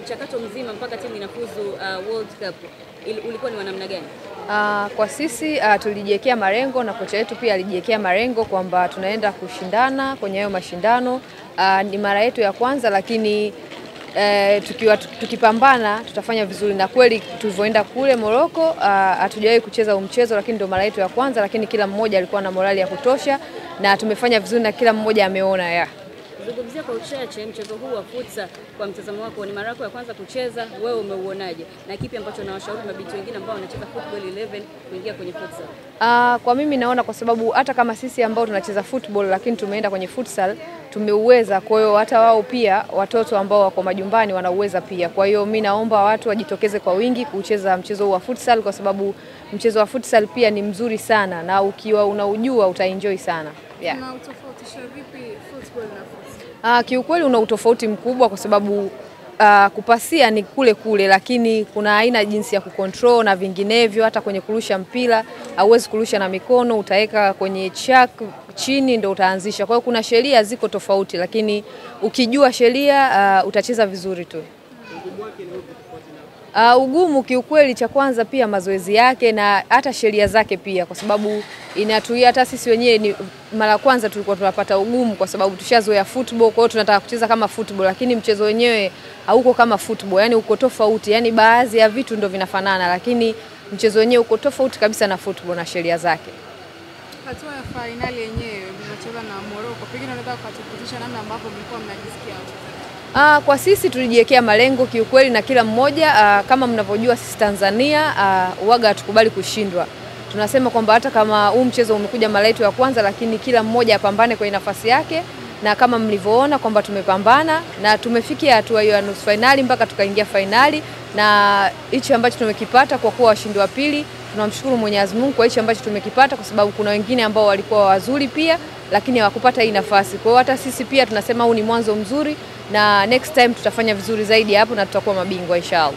Mchakato mzima mpaka timu inafuzu World Cup ulikuwa ni wa namna gani? Kwa sisi tulijiwekea malengo na kocha wetu pia alijiwekea malengo kwamba tunaenda kushindana kwenye hayo mashindano. Ni mara yetu ya kwanza, lakini tukipambana tutafanya vizuri, na kweli tulivyoenda kule Morocco hatujawahi kucheza mchezo, lakini ndio mara yetu ya kwanza, lakini kila mmoja alikuwa na morali ya kutosha na tumefanya vizuri na kila mmoja ameona. Zungumzia kwa uchache mchezo huu wa futsal kwa mtazamo wako, ni mara yako ya kwanza kucheza, wewe umeuonaje? Na kipi ambacho nawashauri mabinti wengine ambao wanacheza football 11 kuingia kwenye futsal? Kwa mimi naona, kwa sababu hata kama sisi ambao tunacheza football lakini tumeenda kwenye futsal tumeuweza, kwa hiyo hata wao pia watoto ambao wako majumbani wanauweza pia. Kwa hiyo mimi naomba watu wajitokeze kwa wingi kucheza mchezo huu wa futsal, kwa sababu mchezo wa futsal pia ni mzuri sana na ukiwa unaujua utaenjoy sana. Na utofautisha vipi football na futsal? Kiukweli una utofauti mkubwa, kwa sababu kupasia ni kule kule, lakini kuna aina jinsi ya kucontrol na vinginevyo. Hata kwenye kurusha mpira hauwezi kurusha na mikono, utaweka kwenye chak chini ndio utaanzisha. Kwa hiyo kuna sheria ziko tofauti, lakini ukijua sheria utacheza vizuri tu. Ugumu kiukweli, cha kwanza pia mazoezi yake na hata sheria zake pia, kwa sababu inatuia hata sisi wenyewe ni mara kwanza tulikuwa tunapata ugumu, kwa sababu tushazoea football, kwa hiyo tunataka kucheza kama football, lakini mchezo wenyewe hauko kama football, yani uko tofauti, yani baadhi ya vitu ndio vinafanana, lakini mchezo wenyewe uko tofauti kabisa na football na sheria zake. Hatua ya finali yenyewe mnacheza na Morocco, pengine unaweza kutupitisha namna ambavyo mlikuwa mnajisikia? Kwa sisi tulijiwekea malengo kiukweli, na kila mmoja kama mnavyojua sisi Tanzania waga hatukubali kushindwa. Tunasema kwamba hata kama huu mchezo umekuja mara yetu ya kwanza, lakini kila mmoja apambane kwenye nafasi yake, na kama mlivyoona kwamba tumepambana na tumefikia hatua hiyo ya nusu finali mpaka tukaingia finali, na hicho ambacho tumekipata kwa kuwa washindi wa pili, tunamshukuru Mwenyezi Mungu kwa hicho ambacho tumekipata, kwa sababu kuna wengine ambao walikuwa wazuri pia lakini hawakupata hii nafasi. Kwa hiyo hata sisi pia tunasema huu ni mwanzo mzuri, na next time tutafanya vizuri zaidi hapo na tutakuwa mabingwa inshallah.